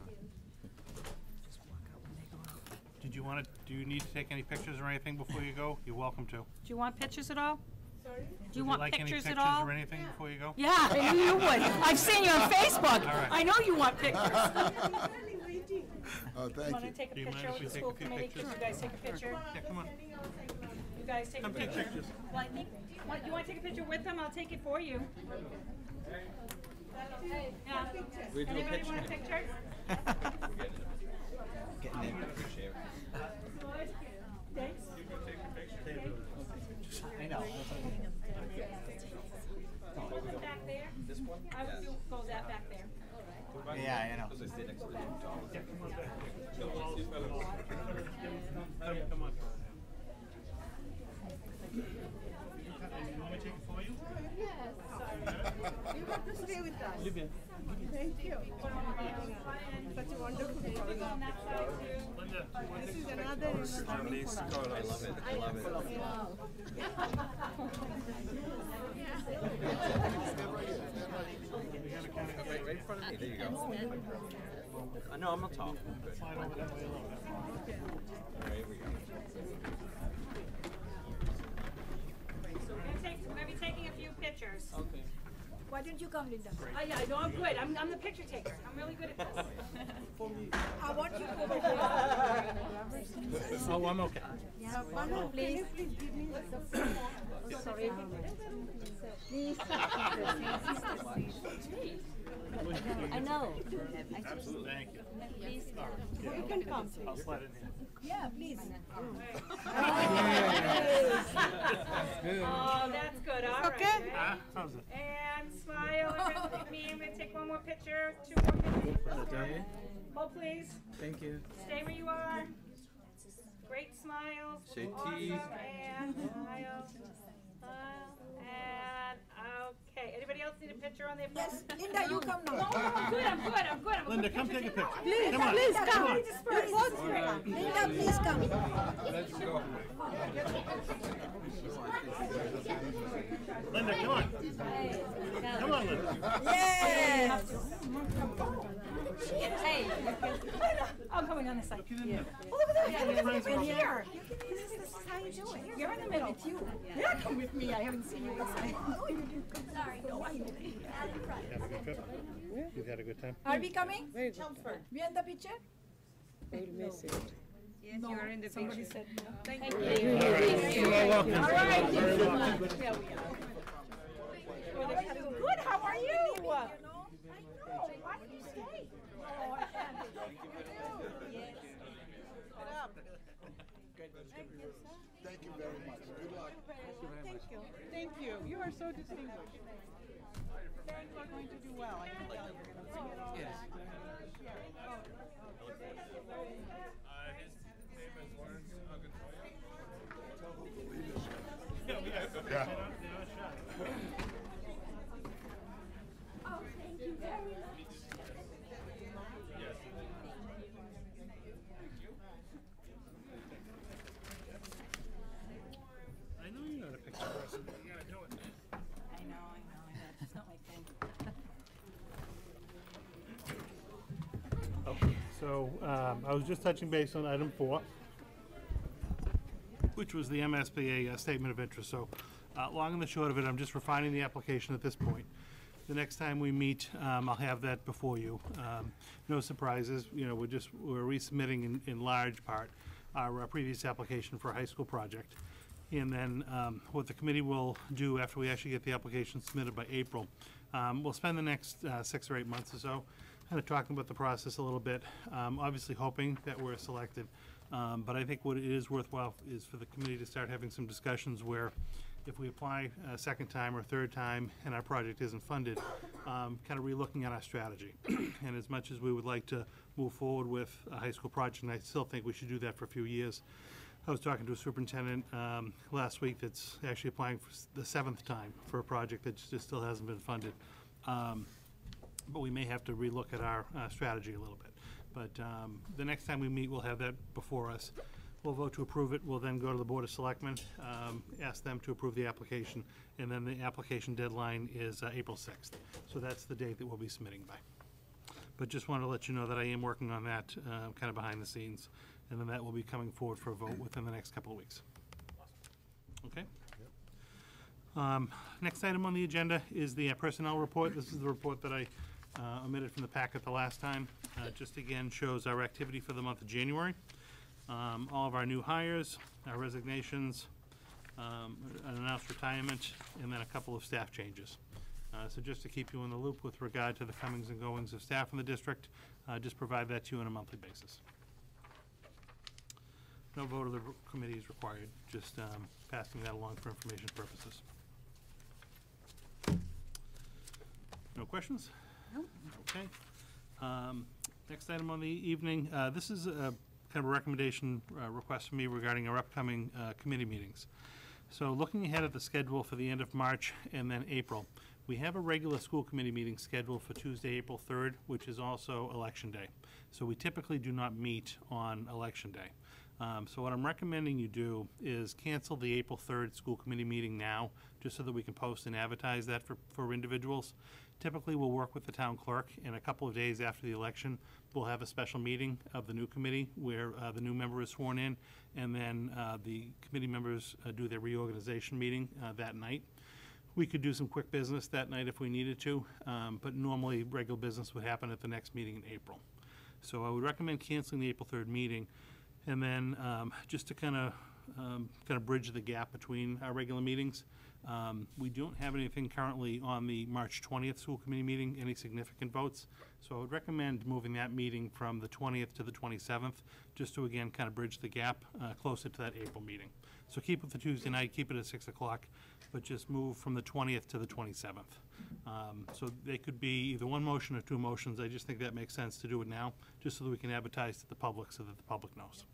Speaker 6: Did you want to, do you need to take any pictures or anything before you go? You're welcome to.
Speaker 11: Do you want pictures at all?
Speaker 4: Sorry?
Speaker 11: Do you want
Speaker 6: like any
Speaker 11: pictures
Speaker 6: pictures
Speaker 11: at all?
Speaker 6: or anything before you go?
Speaker 11: Yeah, I knew you would. I've seen you on Facebook.
Speaker 6: All right.
Speaker 11: I know you want pictures.
Speaker 3: Oh, thank
Speaker 11: Want to
Speaker 3: you.
Speaker 11: take a
Speaker 6: Do you mind
Speaker 11: picture
Speaker 6: if
Speaker 11: with
Speaker 6: we
Speaker 11: the
Speaker 6: take
Speaker 11: school
Speaker 6: a few
Speaker 11: committee?
Speaker 6: pictures?
Speaker 11: Can you guys take a picture?
Speaker 6: Yeah, come on.
Speaker 11: You guys take a
Speaker 6: Come take
Speaker 11: picture.
Speaker 6: pictures.
Speaker 11: You want to take a picture with them? I'll take it for you. Yeah.
Speaker 5: We do a
Speaker 11: Anybody
Speaker 5: picture.
Speaker 11: want a picture?
Speaker 5: Getting in.
Speaker 11: Thanks.
Speaker 5: I know.
Speaker 11: Back there? This one? I would go that back there.
Speaker 5: Yeah, I know.
Speaker 6: Come on. You want me to take it for you?
Speaker 4: You have to stay with us. Thank you. Such a wonderful program.
Speaker 6: Linda, you want to
Speaker 4: This
Speaker 6: take
Speaker 4: is
Speaker 6: a picture?
Speaker 4: another learning for us.
Speaker 5: I love it. I love it. Right in front of me. There you go. No, I'm not tall.
Speaker 6: Slide over that way a little bit.
Speaker 5: There we go.
Speaker 11: We're going to be taking a few pictures.
Speaker 5: Okay.
Speaker 8: Why didn't you come, Linda?
Speaker 11: Oh, yeah, I know I'm good. I'm the picture taker. I'm really good at this.
Speaker 8: I want you to over here.
Speaker 6: Oh, I'm okay.
Speaker 4: Manu, can you please give me the phone?
Speaker 8: Sorry. Please. I know.
Speaker 6: Absolutely. Thank you.
Speaker 8: Please.
Speaker 4: You can come.
Speaker 6: I'll slide in here.
Speaker 8: Yeah, please.
Speaker 11: Oh, that's good. All right.
Speaker 4: Okay.
Speaker 6: How's it?
Speaker 11: And smile and look at me. I'm going to take one more picture. 2 more pictures. Hold, please.
Speaker 5: Thank you.
Speaker 11: Stay where you are. Great smiles.
Speaker 5: Say
Speaker 11: Awesome.
Speaker 5: cheese.
Speaker 11: And smile. And okay. Anybody else need a picture on their phone?
Speaker 8: Yes, Linda, you come now.
Speaker 11: No, I'm good. I'm good. I'm good. I'm
Speaker 6: Linda, come take a picture.
Speaker 8: Please,
Speaker 6: Come on.
Speaker 8: please
Speaker 6: Come
Speaker 8: come.
Speaker 6: on.
Speaker 8: You both come. Linda, please come.
Speaker 5: Let's go.
Speaker 6: Linda, come on. Come on, Linda.
Speaker 8: Yes.
Speaker 11: Hey. I'm coming on this side.
Speaker 8: Look at that.
Speaker 11: You're here.
Speaker 8: This is how you do it.
Speaker 11: You're in the middle. Yeah, come with me. I haven't seen you inside.
Speaker 8: Sorry, no, I
Speaker 6: Have a good trip? You've had a good time?
Speaker 8: Are we coming?
Speaker 4: Chelmsford.
Speaker 8: We in the picture?
Speaker 4: We'll miss it.
Speaker 11: Yes, you're in the
Speaker 8: Somebody
Speaker 11: picture.
Speaker 8: said no.
Speaker 11: Thank you.
Speaker 6: All right. You're welcome.
Speaker 11: All right.
Speaker 6: Very welcome.
Speaker 11: Yeah, we are.
Speaker 8: Good, how are you? I know. Why did you stay? Oh, I can't. Yes.
Speaker 3: Thank you very much. Good luck.
Speaker 4: Thank you. Thank you. You are so distinguished. You are going to do well. I can tell you're going to bring it all back.
Speaker 3: Yeah.
Speaker 8: Oh, thank you very much.
Speaker 6: I know you're not a picture person, but you gotta do it.
Speaker 11: I know. It's not my thing.
Speaker 6: Okay, so I was just touching base on item 4, which was the MSBA statement of interest. So Long and the short of it, I'm just refining the application at this point. The next time we meet, I'll have that before you. No surprises, you know, we're resubmitting in large part our previous application for a high school project. And then what the committee will do after we actually get the application submitted by April, we'll spend the next 6 or 8 months or so kind of talking about the process a little bit, obviously hoping that we're selected. But I think what it is worthwhile is for the committee to start having some discussions where if we apply a second time or third time and our project isn't funded, kind of relooking at our strategy. And as much as we would like to move forward with a high school project, and I still think we should do that for a few years, I was talking to a superintendent last week that's actually applying for the 7th time for a project that just still hasn't been funded. But we may have to relook at our strategy a little bit. But the next time we meet, we'll have that before us. We'll vote to approve it. We'll then go to the Board of Selectmen, ask them to approve the application, and then the application deadline is April 6th. So that's the date that we'll be submitting by. But just wanted to let you know that I am working on that kind of behind the scenes, and then that will be coming forward for a vote within the next couple of weeks. Okay? Next item on the agenda is the personnel report. This is the report that I omitted from the packet the last time. Just again shows our activity for the month of January. All of our new hires, our resignations, an announced retirement, and then a couple of staff changes. So just to keep you in the loop with regard to the comings and goings of staff in the district, just provide that to you on a monthly basis. No vote of the committee is required, just passing that along for information purposes. No questions?
Speaker 11: No.
Speaker 6: Okay. Next item on the evening, this is a kind of a recommendation request from me regarding our upcoming committee meetings. So looking ahead at the schedule for the end of March and then April, we have a regular school committee meeting scheduled for Tuesday, April 3rd, which is also Election Day. So we typically do not meet on Election Day. So what I'm recommending you do is cancel the April 3rd school committee meeting now, just so that we can post and advertise that for individuals. Typically, we'll work with the town clerk, and a couple of days after the election, we'll have a special meeting of the new committee where the new member is sworn in, and then the committee members do their reorganization meeting that night. We could do some quick business that night if we needed to, but normally regular business would happen at the next meeting in April. So I would recommend canceling the April 3rd meeting, and then just to kind of bridge the gap between our regular meetings, we don't have anything currently on the March 20th school committee meeting, any significant votes. So I would recommend moving that meeting from the 20th to the 27th, just to again kind of bridge the gap closer to that April meeting. So keep it the Tuesday night, keep it at 6 o'clock, but just move from the 20th to the 27th. So they could be either one motion or two motions. I just think that makes sense to do it now, just so that we can advertise to the public so that the public knows.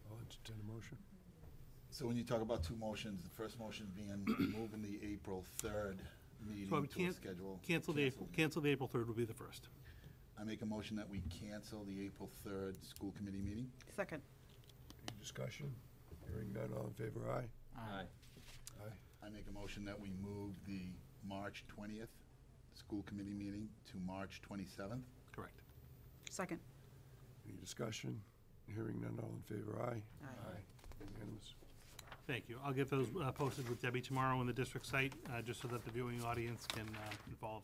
Speaker 2: I'll entertain a motion.
Speaker 3: So when you talk about two motions, the first motion being moving the April 3rd meeting
Speaker 6: So I would
Speaker 3: to a schedule.
Speaker 6: cancel the April 3rd would be the first.
Speaker 3: I make a motion that we cancel the April 3rd school committee meeting.
Speaker 4: Second.
Speaker 2: Any discussion? Hearing none, all in favor, aye?
Speaker 5: Aye.
Speaker 2: Aye.
Speaker 3: I make a motion that we move the March 20th school committee meeting to March 27th.
Speaker 6: Correct.
Speaker 4: Second.
Speaker 2: Any discussion? Hearing none, all in favor, aye?
Speaker 4: Aye.
Speaker 2: Unanimous.
Speaker 6: Thank you. I'll get those posted with Debbie tomorrow on the district site, just so that the viewing audience can follow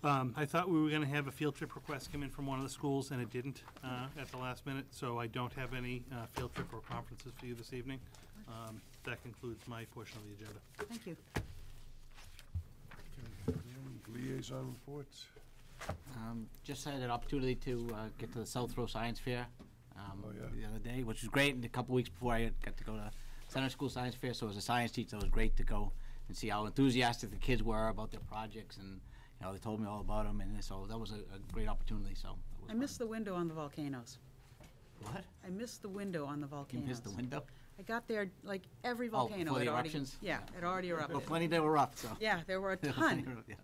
Speaker 6: along. I thought we were going to have a field trip request come in from one of the schools, and it didn't at the last minute, so I don't have any field trip or conferences for you this evening. That concludes my portion of the agenda.
Speaker 4: Thank you.
Speaker 2: Okay, any liaison reports?
Speaker 5: Just had an opportunity to get to the South Row Science Fair
Speaker 2: Oh, yeah.
Speaker 5: the other day, which was great. And a couple weeks before, I got to go to Center School Science Fair. So as a science teacher, it was great to go and see how enthusiastic the kids were about their projects, and they told me all about them. And so that was a great opportunity. So
Speaker 4: I missed the window on the volcanoes.
Speaker 5: What?
Speaker 4: I missed the window on the volcanoes.
Speaker 5: You missed the window?
Speaker 4: I got there, like, every volcano
Speaker 5: before the
Speaker 4: had already...
Speaker 5: eruptions?
Speaker 4: Yeah, it already erupted.
Speaker 5: Well, plenty that were erupt, so.
Speaker 4: Yeah, there were a ton.
Speaker 5: Yeah.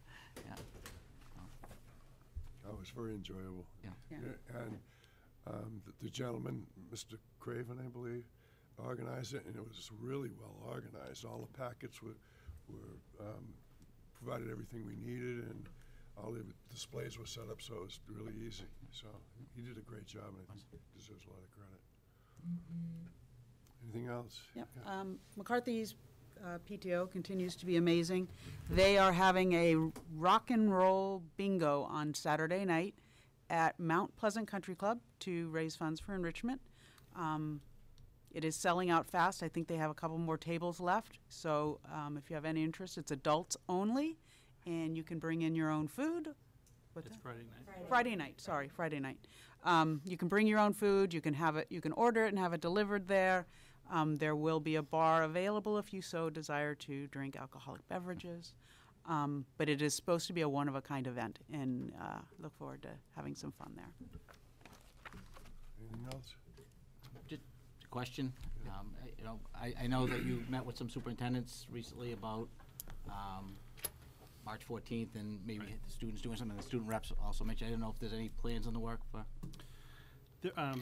Speaker 2: Oh, it was very enjoyable.
Speaker 5: Yeah.
Speaker 4: Yeah.
Speaker 2: And the gentleman, Mr. Craven, I believe, organized it, and it was really well organized. All the packets were provided everything we needed, and all the displays were set up, so it was really easy. So he did a great job, and he deserves a lot of credit. Anything else?
Speaker 4: Yep. McCarthy's PTO continues to be amazing. They are having a rock and roll bingo on Saturday night at Mount Pleasant Country Club to raise funds for enrichment. It is selling out fast. I think they have a couple more tables left. So if you have any interest, it's adults only, and you can bring in your own food. What's
Speaker 6: It's
Speaker 4: that?
Speaker 6: Friday night.
Speaker 4: Friday night, sorry, Friday night. You can bring your own food, you can have it, you can order it and have it delivered there. There will be a bar available if you so desire to drink alcoholic beverages. But it is supposed to be a one-of-a-kind event, and look forward to having some fun there.
Speaker 2: Anything else?
Speaker 5: Just a question. I know that you met with some superintendents recently about March 14th, and maybe the students doing something. The student reps also mentioned. I don't know if there's any plans in the work for.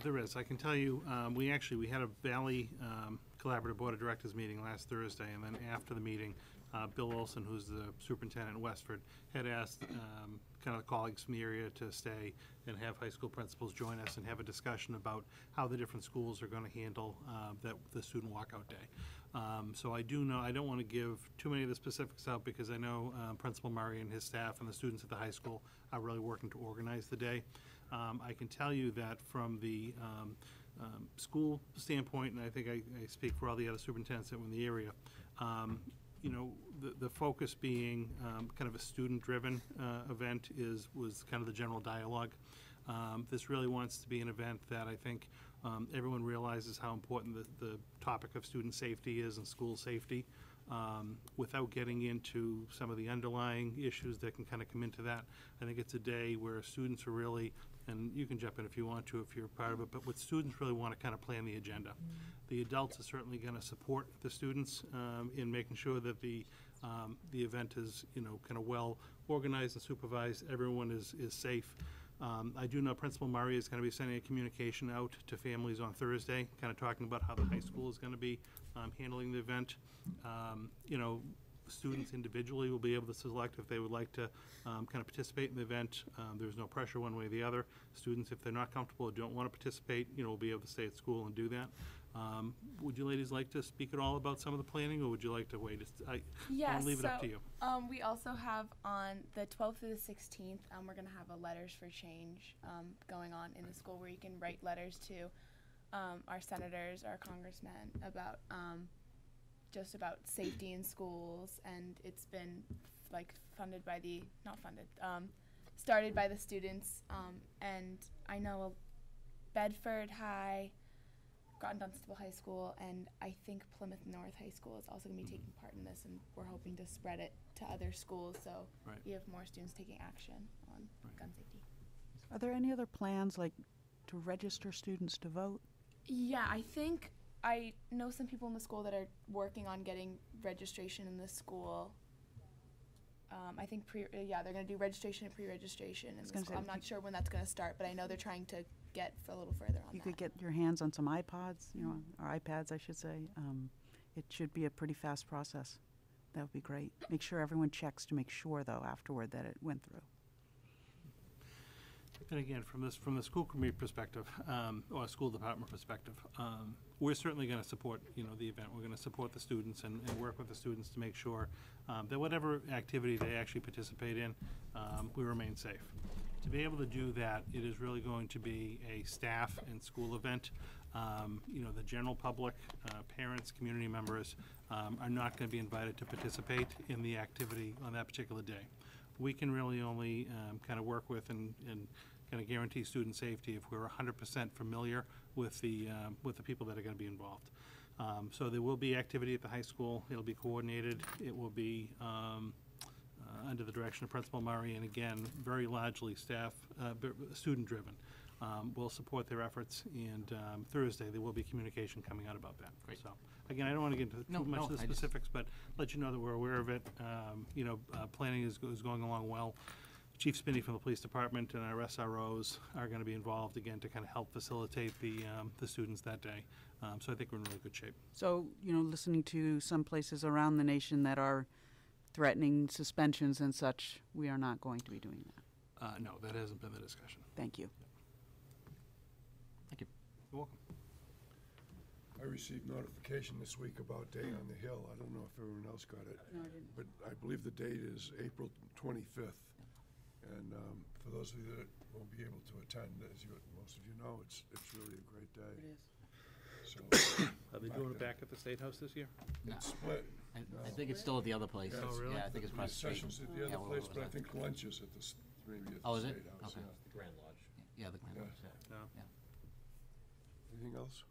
Speaker 6: There is. I can tell you, we had a Valley Collaborative Board of Directors meeting last Thursday, and then after the meeting, Bill Olson, who's the superintendent in Westford, had asked kind of the colleagues from the area to stay and have high school principals join us and have a discussion about how the different schools are going to handle the student walkout day. So I do know, I don't want to give too many of the specifics out because I know Principal Murray and his staff and the students at the high school are really working to organize the day. I can tell you that from the school standpoint, and I think I speak for all the other superintendents that were in the area, the focus being kind of a student-driven event was kind of the general dialogue. This really wants to be an event that I think everyone realizes how important the topic of student safety is and school safety, without getting into some of the underlying issues that can kind of come into that. I think it's a day where students are really, and you can jump in if you want to, if you're part of it, but what students really want to kind of plan the agenda. The adults are certainly going to support the students in making sure that the event is, kind of well organized and supervised. Everyone is safe. I do know Principal Murray is going to be sending a communication out to families on Thursday, kind of talking about how the high school is going to be handling the event. Students individually will be able to select if they would like to kind of participate in the event. There's no pressure one way or the other. Students, if they're not comfortable or don't want to participate, will be able to stay at school and do that. Would you ladies like to speak at all about some of the planning, or would you like to wait? I'll leave it up to you.
Speaker 10: We also have on the 12th through the 16th, we're going to have a Letters for Change going on in the school where you can write letters to our senators, our congressmen about just about safety in schools, and it's been started by the students, and I know Bedford High, Groton Dunstable High School, and I think Plymouth North High School is also going to be taking part in this, and we're hoping to spread it to other schools so we have more students taking action on gun safety.
Speaker 4: Are there any other plans, like to register students to vote?
Speaker 10: Yeah, I know some people in the school that are working on getting registration in the school. I think they're going to do registration and pre-registration in the school. I'm not sure when that's going to start, but I know they're trying to get a little further on that.
Speaker 4: You could get your hands on some iPods, or iPads, I should say. It should be a pretty fast process. That would be great. Make sure everyone checks to make sure, though, afterward that it went through.
Speaker 6: And again, from the school committee perspective, or school department perspective, we're certainly going to support, the event. We're going to support the students and work with the students to make sure that whatever activity they actually participate in, we remain safe. To be able to do that, it is really going to be a staff and school event. The general public, parents, community members are not going to be invited to participate in the activity on that particular day. We can really only kind of work with and kind of guarantee student safety if we're 100% familiar with the people that are going to be involved. So there will be activity at the high school. It'll be coordinated. It will be under the direction of Principal Murray, and again, very largely staff, student-driven. We'll support their efforts, and Thursday there will be communication coming out about that. Great. So again, I don't want to get into too much of the specifics, but let you know that we're aware of it. Planning is going along well. Chief Spinney from the police department and our SROs are going to be involved again to kind of help facilitate the students that day. So I think we're in really good shape.
Speaker 4: So, listening to some places around the nation that are threatening suspensions and such, we are not going to be doing that.
Speaker 6: No, that hasn't been the discussion.
Speaker 4: Thank you.
Speaker 5: Thank you.
Speaker 6: You're welcome.
Speaker 2: I received notification this week about Day on the Hill. I don't know if everyone else got it.
Speaker 4: No, I didn't.
Speaker 2: But I believe the date is April 25th. And for those of you that won't be able to attend, as most of you know, it's really a great day.
Speaker 4: It is.
Speaker 2: So,
Speaker 6: Are they doing it back at the State House this year?
Speaker 5: No.
Speaker 2: it's split.
Speaker 5: I think it's still at the other place.
Speaker 2: Yeah,
Speaker 6: Oh, really?
Speaker 5: Yeah, I think it's across the street.
Speaker 2: Sessions at the
Speaker 5: Yeah,
Speaker 2: other
Speaker 5: what
Speaker 2: place,
Speaker 5: was
Speaker 2: but I
Speaker 5: that?
Speaker 2: think lunch is at the, maybe at
Speaker 5: Oh,
Speaker 2: the
Speaker 5: is it?
Speaker 2: State House.
Speaker 5: Okay.
Speaker 2: Yeah.
Speaker 19: The Grand Lodge.
Speaker 5: Yeah, the Grand
Speaker 2: Yeah.
Speaker 5: Lodge, yeah.
Speaker 6: No.
Speaker 5: Yeah.
Speaker 2: Anything else?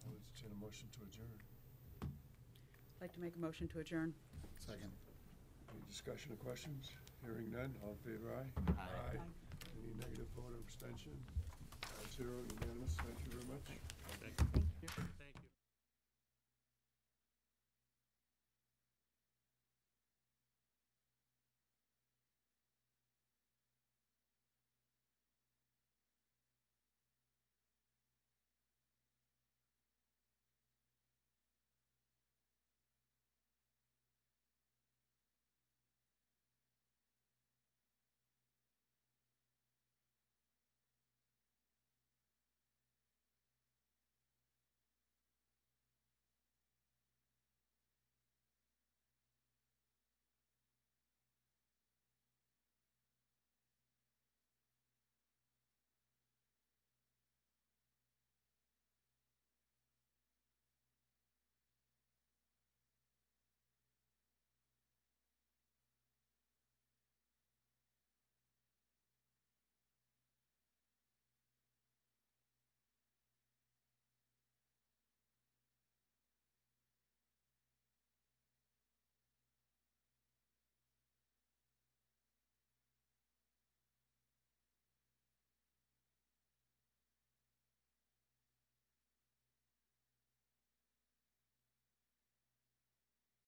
Speaker 2: I'll entertain a motion to adjourn.
Speaker 4: I'd like to make a motion to adjourn.
Speaker 3: Second.
Speaker 2: Any discussion or questions? Hearing none, all in favor, aye?
Speaker 5: Aye.
Speaker 2: Any negative vote or abstention? 5-0, unanimous, thank you very much.
Speaker 6: Thank you.
Speaker 18: Thank you.